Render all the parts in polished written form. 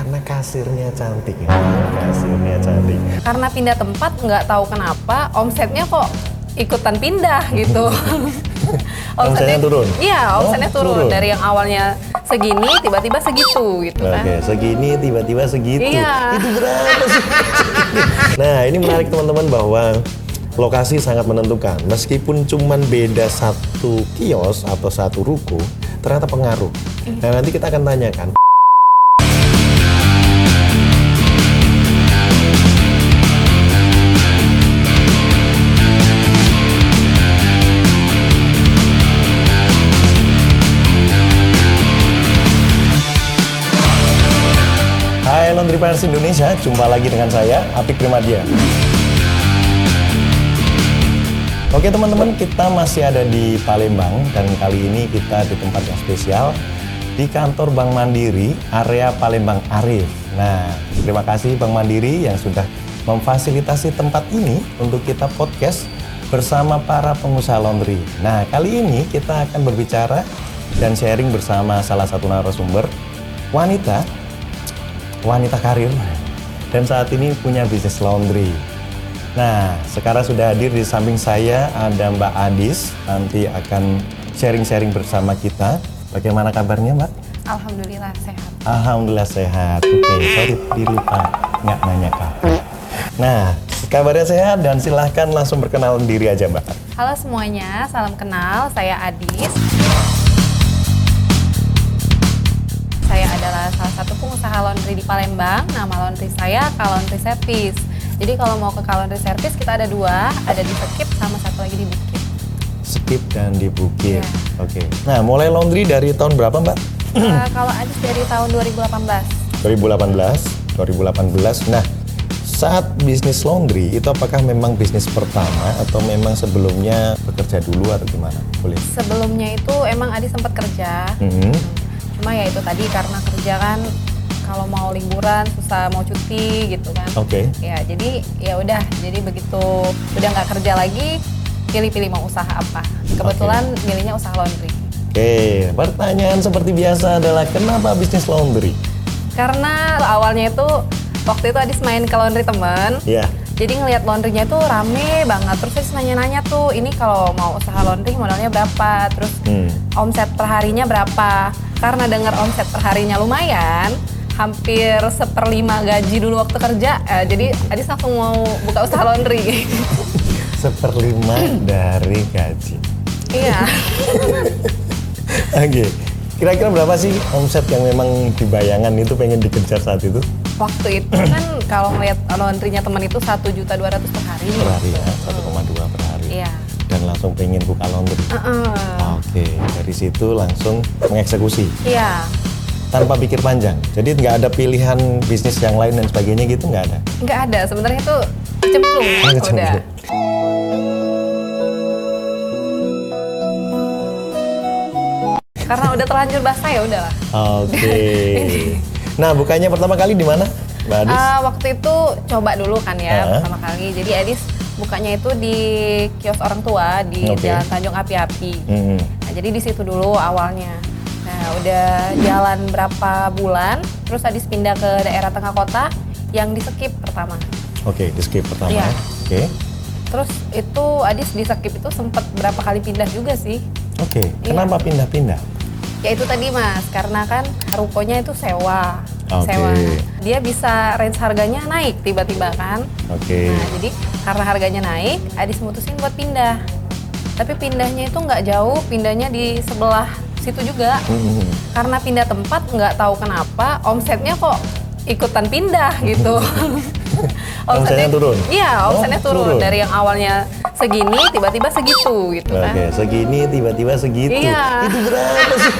Karena kasirnya cantik ya. Kasirnya cantik. Karena pindah tempat nggak tahu kenapa omsetnya kok ikutan pindah gitu. Omsetnya turun? Iya, omsetnya turun. Dari yang awalnya segini tiba-tiba segitu gitu kan. Oke, segini tiba-tiba segitu. Iya. Itu berapa sih? Nah, ini menarik teman-teman bahwa lokasi sangat menentukan. Meskipun cuman beda satu kios atau satu ruko, ternyata pengaruh. Nah, nanti kita akan tanyakan. Hai Laundrypreneurs Indonesia, jumpa lagi dengan saya, Apik Primadia. Oke teman-teman, kita masih ada di Palembang dan kali ini kita di tempat yang spesial di kantor Bank Mandiri, area Palembang Arif. Nah, terima kasih Bank Mandiri yang sudah memfasilitasi tempat ini untuk kita podcast bersama para pengusaha laundry. Nah, kali ini kita akan berbicara dan sharing bersama salah satu narasumber wanita karir dan saat ini punya bisnis laundry. Nah, sekarang sudah hadir di samping saya ada Mbak Adis, nanti akan sharing-sharing bersama kita. Bagaimana kabarnya, Mbak? Alhamdulillah sehat. Alhamdulillah sehat. Oke, sorry dilupa nggak nanya kabar. Nah, kabarnya sehat dan silahkan langsung berkenalan diri aja, Mbak. Halo semuanya, salam kenal. Saya Adis. Saya adalah salah satu pengusaha laundry di Palembang. Nama laundry saya K Laundry Service. Jadi kalau mau ke K Laundry Service kita ada dua, ada di Sekip sama satu lagi di Bukit. Sekip dan di Bukit. Ya. Oke. Nah, mulai laundry dari tahun berapa, Mbak? Kalau Adis dari tahun 2018. 2018. Nah, saat bisnis laundry itu apakah memang bisnis pertama atau memang sebelumnya bekerja dulu atau gimana? Boleh. Sebelumnya itu emang Adis sempat kerja. Cuma ya itu tadi karena kerja kan kalau mau liburan susah mau cuti gitu kan. Oke. Ya jadi ya udah, jadi begitu udah nggak kerja lagi pilih-pilih mau usaha apa. Kebetulan milihnya usaha laundry. Oke, pertanyaan seperti biasa adalah kenapa bisnis laundry? Karena awalnya itu waktu itu Adis main ke laundry temen. Iya. Jadi ngelihat laundrynya tuh rame banget, terus Adis nanya-nanya tuh ini kalau mau usaha laundry modalnya berapa, terus omset perharinya berapa. Karena dengar omset perharinya lumayan, hampir 1/5 gaji dulu waktu kerja, jadi Adis langsung mau buka usaha laundry. 1/5 dari gaji. Iya. Oke, kira-kira berapa sih omset yang memang dibayangkan itu pengen dikejar saat itu? Waktu itu kan kalau ngeliat laundrynya teman itu 1.200.000 per hari. Per hari ya, 1,2 per hari. Iya. Dan langsung pengen buka laundry. Oke, dari situ langsung mengeksekusi. Iya. Tanpa pikir panjang. Jadi nggak ada pilihan bisnis yang lain dan sebagainya gitu, nggak ada? Nggak ada, sebenarnya itu cemplung. Udah. Karena udah terlanjur basah ya udahlah. Oke. Nah, bukannya pertama kali di mana, Mbak Adis? Waktu itu coba dulu kan ya pertama kali. Jadi Adis bukanya itu di kios orang tua di Jalan Tanjung Api-Api. Nah, jadi di situ dulu awalnya. Nah, udah jalan berapa bulan, terus Adis pindah ke daerah tengah kota yang di Sekip pertama. Oke, di Sekip pertama. Iya. Oke. Terus itu Adis di Sekip itu sempat berapa kali pindah juga sih. Oke, kenapa pindah-pindah? Ya itu tadi Mas, karena kan rukonya itu sewa. Oke. Sewa. Dia bisa range harganya naik tiba-tiba kan. Oke. Nah, jadi karena harganya naik, Adis mutusin buat pindah. Tapi pindahnya itu nggak jauh, pindahnya di sebelah situ juga. Karena pindah tempat nggak tahu kenapa, omsetnya kok ikutan pindah gitu. Omsetnya turun? Iya, omsetnya turun. Dari yang awalnya segini, tiba-tiba segitu gitu kan. Oke, segini tiba-tiba segitu. Iya. Itu berapa sih?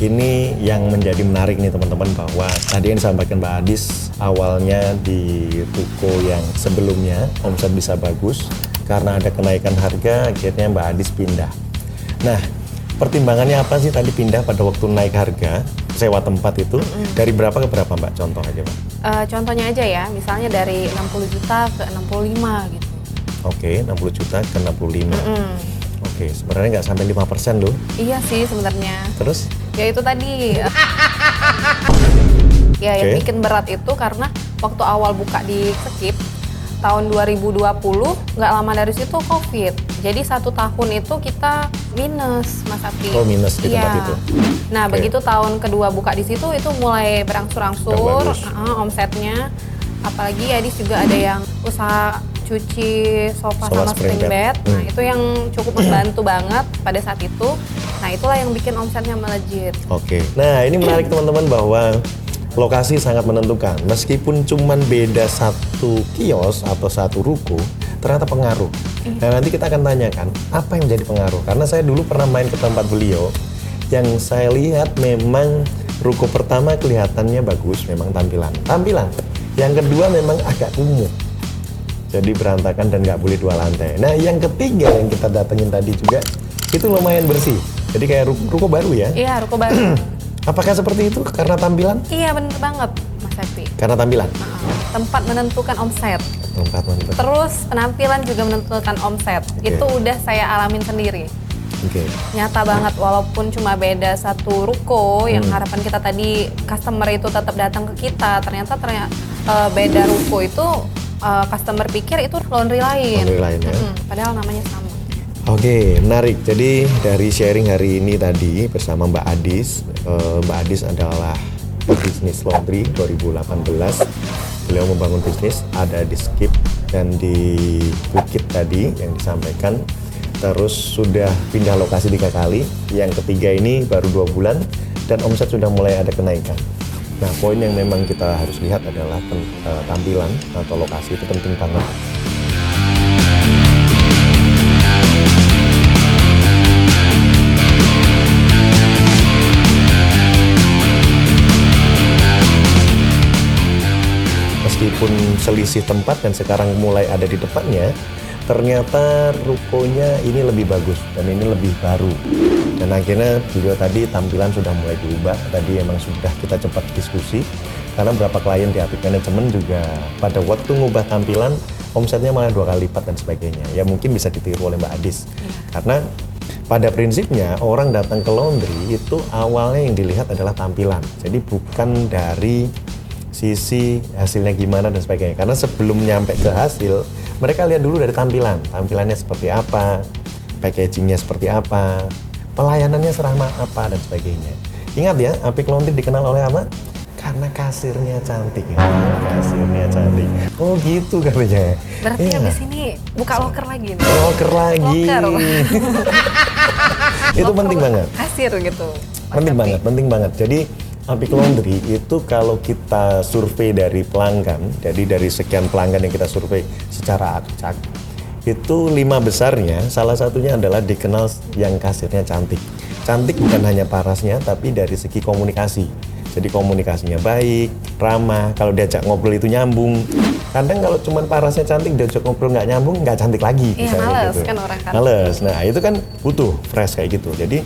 Ini yang menjadi menarik nih teman-teman, bahwa tadi yang disampaikan Mbak Adis, awalnya di toko yang sebelumnya omset bisa bagus, karena ada kenaikan harga akhirnya Mbak Adis pindah. Nah, pertimbangannya apa sih tadi pindah pada waktu naik harga sewa tempat itu? Dari berapa ke berapa, Mbak? Contoh aja, Mbak. Contohnya aja ya, misalnya dari 60 juta ke 65 gitu. Oke, 60 juta ke 65. Oke, sebenarnya nggak sampai 5% loh. Iya sih sebenarnya. Terus? Ya itu tadi. Ya, yang bikin berat itu karena waktu awal buka di Skip tahun 2020, nggak lama dari situ COVID. Jadi 1 tahun itu kita minus, Mas Api. Oh, minus di tempat itu. Nah, begitu tahun kedua buka di situ itu mulai berangsur-angsur omsetnya. Apalagi Adis juga ada yang usaha cuci sofa sama spring bed. Nah, itu yang cukup membantu banget pada saat itu. Nah, itulah yang bikin omsetnya melejit. Oke. Nah, ini menarik teman-teman bahwa lokasi sangat menentukan. Meskipun cuman beda 1 kios atau 1 ruko, ternyata pengaruh. Nah, nanti kita akan tanyakan apa yang menjadi pengaruh. Karena saya dulu pernah main ke tempat beliau, yang saya lihat memang ruko pertama kelihatannya bagus, memang tampilan. Yang kedua memang agak kumuh, jadi berantakan dan nggak boleh 2 lantai. Nah, yang ketiga yang kita datengin tadi juga itu lumayan bersih. Jadi kayak ruko baru ya? Iya, ruko baru. Apakah seperti itu karena tampilan? Iya, bener banget, Mas Epi. Karena tampilan? Tempat menentukan omset. Terus penampilan juga menentukan omset. Itu udah saya alamin sendiri. Nyata banget, walaupun cuma beda 1 ruko, yang harapan kita tadi customer itu tetap datang ke kita. Ternyata beda ruko itu customer pikir itu laundry lain. Ya? Padahal namanya sama. Oke, menarik. Jadi dari sharing hari ini tadi bersama Mbak Adis. Mbak Adis adalah bisnis laundry 2018. Beliau membangun bisnis ada di Skip dan di Bukit tadi yang disampaikan. Terus sudah pindah lokasi 3 kali. Yang ketiga ini baru 2 bulan dan omset sudah mulai ada kenaikan. Nah, poin yang memang kita harus lihat adalah tampilan atau lokasi itu penting banget. Meskipun selisih tempat dan sekarang mulai ada di depannya, ternyata rukonya ini lebih bagus dan ini lebih baru. Dan akhirnya beliau tadi tampilan sudah mulai diubah. Tadi emang sudah kita cepat diskusi karena beberapa klien di Apik Manajemen juga pada waktu ngubah tampilan omsetnya malah 2 kali lipat dan sebagainya. Ya mungkin bisa ditiru oleh Mbak Adis. Karena pada prinsipnya orang datang ke laundry itu awalnya yang dilihat adalah tampilan. Jadi bukan dari sisi hasilnya gimana dan sebagainya. Karena sebelum nyampe ke hasil, mereka lihat dulu dari tampilan. Tampilannya seperti apa, packagingnya seperti apa, pelayanannya seramah apa dan sebagainya. Ingat ya, Apik Laundry dikenal oleh apa? Karena kasirnya cantik. Kasirnya cantik. Oh gitu katanya. Berarti habis ini buka loker lagi nih. Loker lagi. Itu penting banget. Kasir gitu. Penting banget. Jadi Apik Laundry itu kalau kita survei dari pelanggan, jadi dari sekian pelanggan yang kita survei secara acak, itu 5 besarnya, salah satunya adalah dikenal yang kasirnya cantik. Cantik bukan hanya parasnya, tapi dari segi komunikasi. Jadi komunikasinya baik, ramah, kalau diajak ngobrol itu nyambung. Kadang kalau cuma parasnya cantik, diajak ngobrol nggak nyambung, nggak cantik lagi. Iya, males gitu. Kan orang kan. Males, nah itu kan butuh fresh kayak gitu. Jadi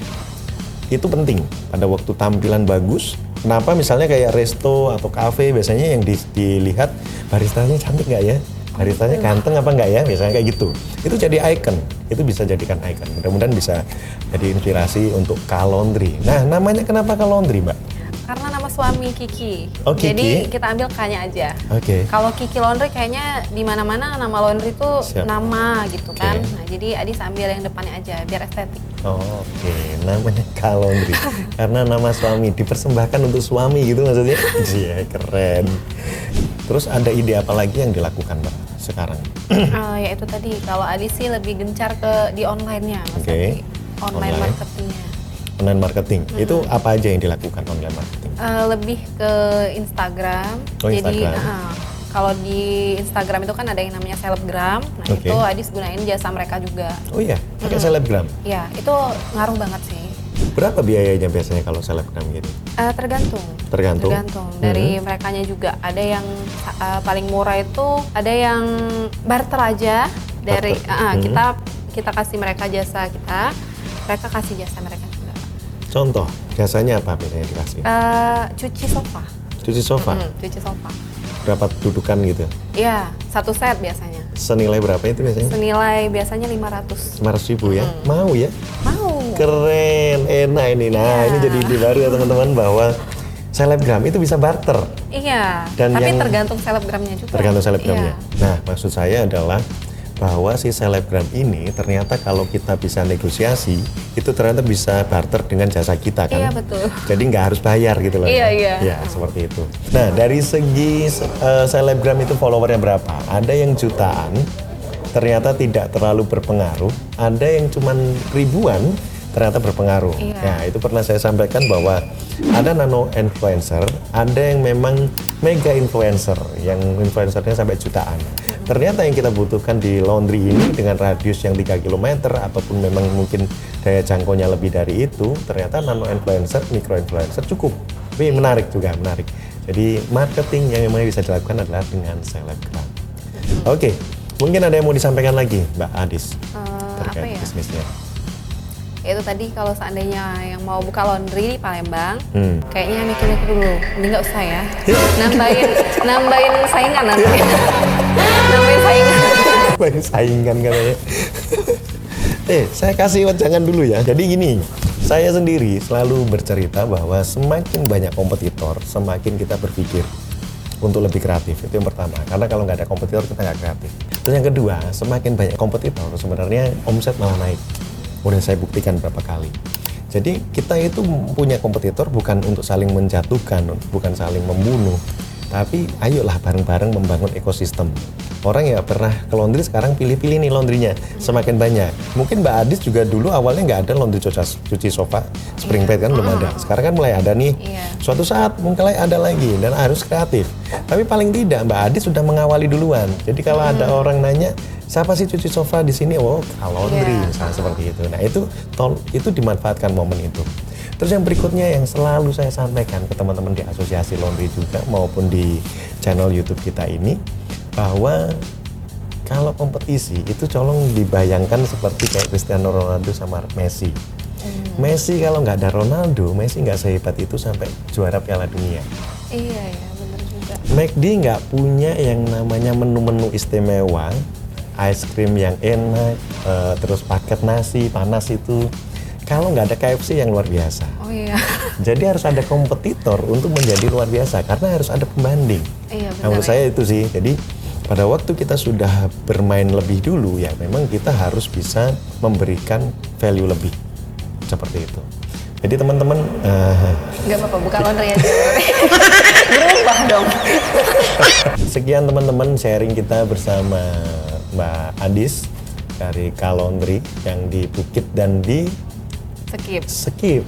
itu penting pada waktu tampilan bagus. Kenapa misalnya kayak resto atau cafe biasanya yang dilihat baristanya cantik nggak ya? Baristanya ganteng apa nggak ya? Biasanya kayak gitu. Itu jadi icon. Itu bisa jadikan icon. Mudah-mudahan bisa jadi inspirasi untuk K-Laundry. Nah, namanya kenapa K-Laundry, Mbak? Karena nama suami Kiki. Oh, Kiki. Jadi kita ambil K-nya aja. Oke. Kalau Kiki Laundry kayaknya di mana-mana nama laundry itu nama gitu kan. Nah, jadi Adis ambil yang depannya aja biar estetik. Oke. Namanya K-Laundry. Karena nama suami dipersembahkan untuk suami gitu maksudnya. Iya, keren. Terus ada ide apa lagi yang dilakukan, Mbak, sekarang? Ya itu tadi, kalau Adis sih lebih gencar di online-nya, Mas Adi. Online marketingnya. Online marketing, itu apa aja yang dilakukan online marketing? Lebih ke Instagram. Oh, jadi Instagram. kalau di Instagram itu kan ada yang namanya selebgram. Nah itu Adis gunain jasa mereka juga. Oh iya, pakai selebgram? Iya, itu ngaruh banget sih. Berapa biayanya biasanya kalau selebgram gitu? Tergantung. Dari merekanya juga. Ada yang paling murah itu, ada yang barter aja. Dari kita kasih mereka jasa kita, mereka kasih jasa mereka juga. Contoh, jasanya apa biasanya dikasih? Cuci sofa. Cuci sofa? Cuci sofa. Berapa dudukan gitu? Iya, 1 set biasanya. Senilai berapa itu biasanya? Senilai biasanya 500. 500 ribu ya? Mau ya? Mau. Keren, enak ini. Nah, ini jadi ide baru ya teman-teman bahwa selebgram itu bisa barter. Iya, Dan tapi yang- tergantung selebgramnya juga. Tergantung selebgramnya. Iya. Nah, maksud saya adalah bahwa si selebgram ini ternyata kalau kita bisa negosiasi, itu ternyata bisa barter dengan jasa kita kan. Iya, betul. Jadi nggak harus bayar gitu loh. Iya, ya. iya. Ya, seperti itu. Nah, dari segi selebgram itu followernya berapa? Ada yang jutaan, ternyata tidak terlalu berpengaruh. Ada yang cuman ribuan, ternyata berpengaruh. Iya. Nah, itu pernah saya sampaikan bahwa ada nano influencer, ada yang memang mega influencer, yang influencernya sampai jutaan. Ternyata yang kita butuhkan di laundry ini dengan radius yang 3 km ataupun memang mungkin daya jangkaunya lebih dari itu, ternyata nano influencer, mikro influencer cukup. Tapi menarik juga, menarik. Jadi marketing yang memang bisa dilakukan adalah dengan selebgram. Oke, mungkin ada yang mau disampaikan lagi, Mbak Adis, terkait apa ya? bisnisnya. Itu tadi kalau seandainya yang mau buka laundry di Palembang, Hmm. kayaknya mikir-mikir dulu. Ini nggak usah ya. Nambahin saingan nanti. Nambahin saingan. Banyak saingan katanya. Saya kasih wejangan dulu ya. Jadi gini, saya sendiri selalu bercerita bahwa semakin banyak kompetitor, semakin kita berpikir untuk lebih kreatif. Itu yang pertama. Karena kalau nggak ada kompetitor, kita nggak kreatif. Terus yang kedua, semakin banyak kompetitor, sebenarnya omset malah naik. Udah saya buktikan berapa kali. Jadi kita itu punya kompetitor bukan untuk saling menjatuhkan, bukan saling membunuh. Tapi ayolah bareng-bareng membangun ekosistem. Orang ya pernah ke laundry, sekarang pilih-pilih nih laundrynya, semakin banyak. Mungkin Mbak Adis juga dulu awalnya nggak ada laundry cuci sofa, spring bed kan belum ada. Sekarang kan mulai ada nih. Iya. Suatu saat mungkin ada lagi dan harus kreatif. Tapi paling tidak Mbak Adis sudah mengawali duluan. Jadi kalau ada orang nanya, siapa sih cuci sofa di sini? Oh, laundry Iya. misalnya seperti itu. Nah, itu dimanfaatkan momen itu. Terus yang berikutnya yang selalu saya sampaikan ke teman-teman di asosiasi laundry juga maupun di channel YouTube kita ini, bahwa kalau kompetisi itu colong dibayangkan seperti kayak Cristiano Ronaldo sama Messi. Messi kalau nggak ada Ronaldo, Messi nggak sehebat itu sampai juara Piala Dunia. Iya ya, benar juga. McD nggak punya yang namanya menu-menu istimewa, ice cream yang enak, terus paket nasi panas itu. Kalau nggak ada KFC yang luar biasa. Oh iya. Jadi harus ada kompetitor untuk menjadi luar biasa karena harus ada pembanding. Iya, Nah, menurut saya itu sih. Jadi pada waktu kita sudah bermain lebih dulu ya memang kita harus bisa memberikan value lebih. Seperti itu. Jadi teman-teman Nggak apa-apa, buka laundry aja. Berubah dong. sekian teman-teman sharing kita bersama Mbak Adis dari K-Laundry yang di Bukit dan di Skip.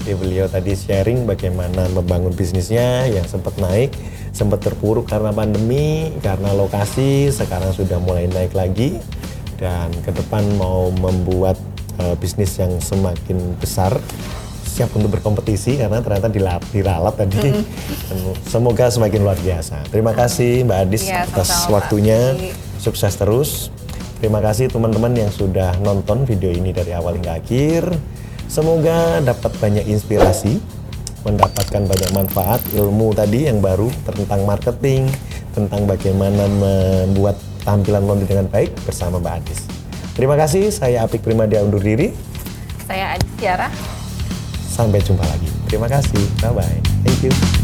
Jadi beliau tadi sharing bagaimana membangun bisnisnya yang sempat naik, sempat terpuruk karena pandemi, karena lokasi, sekarang sudah mulai naik lagi. Dan ke depan mau membuat bisnis yang semakin besar, siap untuk berkompetisi karena ternyata diralat tadi. Semoga semakin luar biasa. Terima kasih Mbak Adis Ya, atas sama-sama, waktunya. Pak. Sukses terus. Terima kasih teman-teman yang sudah nonton video ini dari awal hingga akhir. Semoga dapat banyak inspirasi, mendapatkan banyak manfaat, ilmu tadi yang baru tentang marketing, tentang bagaimana membuat tampilan laundry dengan baik bersama Mbak Adis. Terima kasih, saya Apik Primadia undur diri. Saya Adis Tiara. Sampai jumpa lagi. Terima kasih. Bye-bye. Thank you.